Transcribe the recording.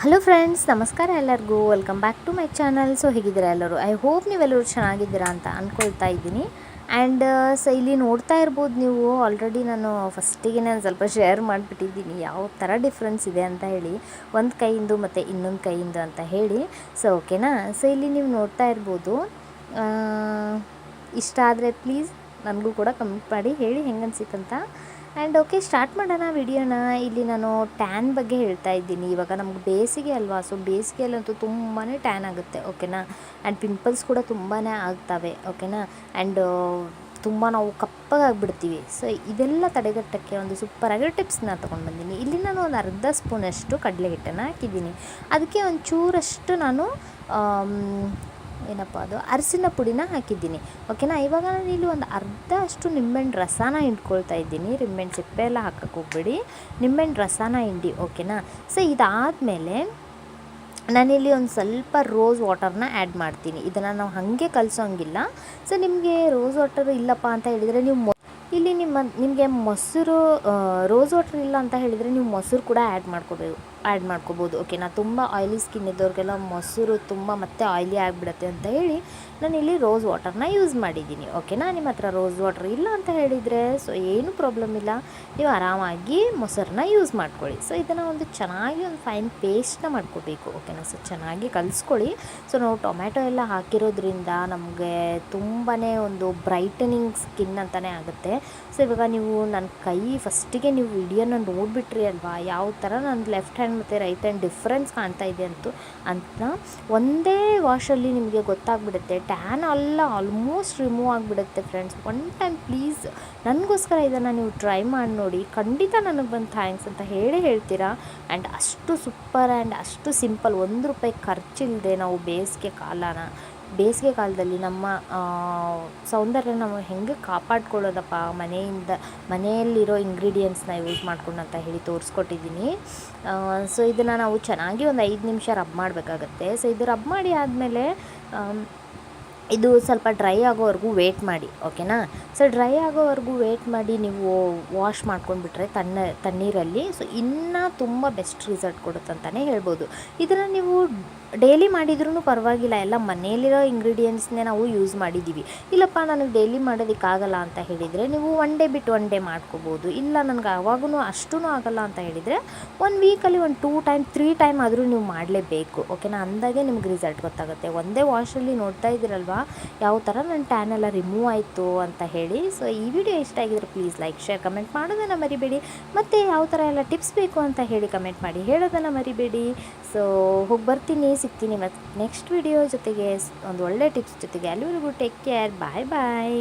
Hello friends, ನಮಸ್ಕಾರ ಎಲ್ಲರಿಗೂ. Welcome back to my channel. So ಹೇಗಿದ್ದೀರಾ ಎಲ್ಲರೂ? ಐ ಹೋಪ್ ನೀವೆಲ್ಲರೂ ಚೆನ್ನಾಗಿದ್ದೀರಾ ಅಂತ ಅಂದ್ಕೊಳ್ತಾ ಇದ್ದೀನಿ. ಆ್ಯಂಡ್ ಇಲ್ಲಿ ನೋಡ್ತಾ ಇರ್ಬೋದು ನೀವು, ಆಲ್ರೆಡಿ ನಾನು ಫಸ್ಟಿಗೆ ಸ್ವಲ್ಪ ಶೇರ್ ಮಾಡಿಬಿಟ್ಟಿದ್ದೀನಿ ಯಾವ ಥರ ಡಿಫ್ರೆನ್ಸ್ ಇದೆ ಅಂತ ಹೇಳಿ, ಒಂದು ಕೈಯಿಂದ ಮತ್ತು ಇನ್ನೊಂದು ಕೈಯಿಂದ ಅಂತ ಹೇಳಿ. ಸೊ ಓಕೆನಾ. ಸೊ ಇಲ್ಲಿ ನೀವು ನೋಡ್ತಾ ಇರ್ಬೋದು. ಇಷ್ಟ ಆದರೆ ಪ್ಲೀಸ್ ನನಗೂ ಕೂಡ ಕಮೆಂಟ್ ಮಾಡಿ ಹೇಳಿ ಹೆಂಗೆ ಅನ್ಸಿತ್ತಂತ. ಆ್ಯಂಡ್ ಓಕೆ, ಸ್ಟಾರ್ಟ್ ಮಾಡೋಣ ವಿಡಿಯೋನ. ಇಲ್ಲಿ ನಾನು ಟ್ಯಾನ್ ಬಗ್ಗೆ ಹೇಳ್ತಾ ಇದ್ದೀನಿ. ಇವಾಗ ನಮ್ಗೆ ಬೇಸಿಗೆ ಅಲ್ವಾ, ಸೊ ಬೇಸಿಗೆಯಲ್ಲಂತೂ ತುಂಬಾ ಟ್ಯಾನ್ ಆಗುತ್ತೆ, ಓಕೆನಾ. ಆ್ಯಂಡ್ ಪಿಂಪಲ್ಸ್ ಕೂಡ ತುಂಬಾ ಆಗ್ತವೆ, ಓಕೆನಾ. ಆ್ಯಂಡ್ ತುಂಬ ನಾವು ಕಪ್ಪಗಾಗ್ಬಿಡ್ತೀವಿ. ಸೊ ಇದೆಲ್ಲ ತಡೆಗಟ್ಟೋಕ್ಕೆ ಒಂದು ಸೂಪರಾಗಿರೋ ಟಿಪ್ಸ್ನ ತೊಗೊಂಡು ಬಂದೀನಿ. ಇಲ್ಲಿ ನಾನು ಒಂದು ಅರ್ಧ ಸ್ಪೂನಷ್ಟು ಕಡಲೆ ಹಿಟ್ಟನ್ನು ಹಾಕಿದ್ದೀನಿ. ಅದಕ್ಕೆ ಒಂದು ಚೂರಷ್ಟು ನಾನು ಏನಪ್ಪ ಅದು ಅರಸಿನ ಪುಡಿನ ಹಾಕಿದ್ದೀನಿ, ಓಕೆನಾ. ಇವಾಗ ನಾನು ಇಲ್ಲಿ ಒಂದು ಅರ್ಧ ಅಷ್ಟು ನಿಂಬೆಹಣ್ಣು ರಸನ ಹಿಂಡ್ಕೊಳ್ತಾ ಇದ್ದೀನಿ. ನಿಂಬೆಹಣ್ಣು ಸಿಪ್ಪೆ ಎಲ್ಲ ಹಾಕಕ್ಕೆ ಹೋಗ್ಬೇಡಿ, ನಿಂಬೆಹಣ್ಣು ರಸನ ಹಿಂಡಿ, ಓಕೆನಾ. ಸೊ ಇದಾದಮೇಲೆ ನಾನಿಲ್ಲಿ ಒಂದು ಸ್ವಲ್ಪ ರೋಸ್ ವಾಟರ್ನ ಆ್ಯಡ್ ಮಾಡ್ತೀನಿ. ಇದನ್ನು ನಾವು ಹಾಗೆ ಕಲಸೋಂಗಿಲ್ಲ. ಸೊ ನಿಮಗೆ ರೋಸ್ ವಾಟರ್ ಇಲ್ಲಪ್ಪ ಅಂತ ಹೇಳಿದರೆ ನೀವು ಇಲ್ಲಿ ನಿಮಗೆ ಮೊಸರು, ರೋಸ್ ವಾಟರ್ ಇಲ್ಲ ಅಂತ ಹೇಳಿದರೆ ನೀವು ಮೊಸರು ಕೂಡ ಆ್ಯಡ್ ಮಾಡ್ಕೋಬೋದು, ಓಕೆನಾ. ತುಂಬ ಆಯ್ಲಿ ಸ್ಕಿನ್ ಇದ್ದವ್ರಿಗೆಲ್ಲ ಮೊಸರು ತುಂಬ ಮತ್ತೆ ಆಯ್ಲಿ ಆಗಿಬಿಡುತ್ತೆ ಅಂತ ಹೇಳಿ ನಾನಿಲ್ಲಿ ರೋಸ್ ವಾಟರ್ನ ಯೂಸ್ ಮಾಡಿದ್ದೀನಿ, ಓಕೆನಾ. ನಿಮ್ಮ ಹತ್ರ ರೋಸ್ ವಾಟರ್ ಇಲ್ಲ ಅಂತ ಹೇಳಿದರೆ ಸೊ ಏನೂ ಪ್ರಾಬ್ಲಮ್ ಇಲ್ಲ, ನೀವು ಆರಾಮಾಗಿ ಮೊಸರನ್ನ ಯೂಸ್ ಮಾಡ್ಕೊಳ್ಳಿ. ಸೊ ಇದನ್ನು ಒಂದು ಚೆನ್ನಾಗಿ ಒಂದು ಫೈನ್ ಪೇಸ್ಟ್ನ ಮಾಡ್ಕೋಬೇಕು, ಓಕೆನಾ. ಸೊ ಚೆನ್ನಾಗಿ ಕಲಿಸ್ಕೊಳ್ಳಿ. ಸೊ ನಾವು ಟೊಮ್ಯಾಟೊ ಎಲ್ಲ ಹಾಕಿರೋದ್ರಿಂದ ನಮಗೆ ತುಂಬಾ ಒಂದು ಬ್ರೈಟನಿಂಗ್ ಸ್ಕಿನ್ ಅಂತಲೇ ಆಗುತ್ತೆ. ಸೊ ಇವಾಗ ನೀವು ನನ್ನ ಕೈ ಫಸ್ಟಿಗೆ ನೀವು ವಿಡಿಯೋನ ನೋಡಿಬಿಟ್ರಿ ಅಲ್ವಾ, ಯಾವ ಥರ ನನ್ನ ಲೆಫ್ಟ್ ಹ್ಯಾಂಡ್ ಮತ್ತು ರೈಟ್ ಹ್ಯಾಂಡ್ ಡಿಫ್ರೆನ್ಸ್ ಕಾಣ್ತಾ ಇದೆ ಅಂತ ಒಂದೇ ವಾಶಲ್ಲಿ ನಿಮಗೆ ಗೊತ್ತಾಗ್ಬಿಡುತ್ತೆ. ಟ್ಯಾನ್ ಎಲ್ಲ ಆಲ್ಮೋಸ್ಟ್ ರಿಮೂವ್ ಆಗಿಬಿಡುತ್ತೆ ಫ್ರೆಂಡ್ಸ್. ಒನ್ ಟೈಮ್ ಪ್ಲೀಸ್ ನನಗೋಸ್ಕರ ಇದನ್ನು ನೀವು ಟ್ರೈ ಮಾಡಿ ನೋಡಿ. ಖಂಡಿತ ನನಗೆ ಬಂದು ಥ್ಯಾಂಕ್ಸ್ ಅಂತ ಹೇಳ್ತೀರಾ. ಆ್ಯಂಡ್ ಅಷ್ಟು ಸೂಪರ್ ಆ್ಯಂಡ್ ಅಷ್ಟು ಸಿಂಪಲ್, ₹1 ಖರ್ಚಿಲ್ಲದೆ ನಾವು ಬೇಸಿಗೆ ಕಾಲದಲ್ಲಿ ನಮ್ಮ ಸೌಂದರ್ಯ ನಾವು ಹೆಂಗೆ ಕಾಪಾಡ್ಕೊಳ್ಳೋದಪ್ಪ ಮನೆಯಲ್ಲಿರೋ ಇಂಗ್ರೀಡಿಯೆಂಟ್ಸ್ನ ಯೂಸ್ ಮಾಡ್ಕೊಂಡು ಅಂತ ಹೇಳಿ ತೋರಿಸ್ಕೊಟ್ಟಿದ್ದೀನಿ. ಸೊ ಇದನ್ನು ನಾವು ಚೆನ್ನಾಗಿ ಒಂದು 5 ನಿಮಿಷ ರಬ್ ಮಾಡಬೇಕಾಗತ್ತೆ. ಸೊ ಇದು ರಬ್ ಮಾಡಿ ಆದಮೇಲೆ ಇದು ಸ್ವಲ್ಪ ಡ್ರೈ ಆಗೋವರೆಗೂ ವೇಟ್ ಮಾಡಿ, ಓಕೆನಾ. ಸೊ ಡ್ರೈ ಆಗೋವರೆಗೂ ವೇಟ್ ಮಾಡಿ ನೀವು ವಾಶ್ ಮಾಡ್ಕೊಂಡ್ಬಿಟ್ರೆ ತಣ್ಣೀರಲ್ಲಿ ಸೊ ಇನ್ನೂ ತುಂಬ ಬೆಸ್ಟ್ ರಿಸಲ್ಟ್ ಕೊಡುತ್ತಂತಲೇ ಹೇಳ್ಬೋದು. ಇದನ್ನು ನೀವು ಡೈಲಿ ಮಾಡಿದ್ರೂ ಪರವಾಗಿಲ್ಲ, ಎಲ್ಲ ಮನೆಯಲ್ಲಿರೋ ಇಂಗ್ರೀಡಿಯೆಂಟ್ಸ್ನೇ ನಾವು ಯೂಸ್ ಮಾಡಿದ್ದೀವಿ. ಇಲ್ಲಪ್ಪ ನನಗೆ ಡೈಲಿ ಮಾಡೋದಕ್ಕಾಗಲ್ಲ ಅಂತ ಹೇಳಿದರೆ ನೀವು ಒನ್ ಡೇ ಬಿಟ್ಟು ಒನ್ ಡೇ ಮಾಡ್ಕೋಬೋದು. ಇಲ್ಲ ನನಗೆ ಅವಾಗೂ ಅಷ್ಟೂ ಆಗಲ್ಲ ಅಂತ ಹೇಳಿದರೆ 1 ವೀಕಲ್ಲಿ ಒಂದು 2 ಟೈಮ್ 3 ಟೈಮ್ ಆದರೂ ನೀವು ಮಾಡಲೇಬೇಕು, ಓಕೆನಾ. ಅಂದಾಗೆ ನಿಮ್ಗೆ ರಿಸಲ್ಟ್ ಗೊತ್ತಾಗುತ್ತೆ. ಒಂದೇ ವಾಶಲ್ಲಿ ನೋಡ್ತಾ ಇದ್ದೀರಲ್ವಾ ಯಾವ ಥರ ನನ್ನ ಟ್ಯಾನ್ ಎಲ್ಲ ರಿಮೂವ್ ಆಯಿತು ಅಂತ ಹೇಳಿ. ಸೊ ಈ ವಿಡಿಯೋ ಇಷ್ಟ ಆಗಿದ್ರೆ ಪ್ಲೀಸ್ ಲೈಕ್, ಶೇರ್, ಕಮೆಂಟ್ ಮಾಡೋದನ್ನು ಮರಿಬೇಡಿ. ಮತ್ತು ಯಾವ ಥರ ಎಲ್ಲ ಟಿಪ್ಸ್ ಬೇಕು ಅಂತ ಹೇಳಿ ಕಮೆಂಟ್ ಮಾಡಿ ಹೇಳೋದನ್ನು ಮರಿಬೇಡಿ. ಸೊ ಸಿಗ್ತೀನಿ ಮತ್ತು ನೆಕ್ಸ್ಟ್ ವಿಡಿಯೋ ಜೊತೆಗೆ ಒಂದು ಒಳ್ಳೆ ಟಿಪ್ಸ್ ಜೊತೆಗೆ. ಅಲ್ಲಿವರೆಗೂ ಟೇಕ್ ಕೇರ್, ಬಾಯ್ ಬಾಯ್.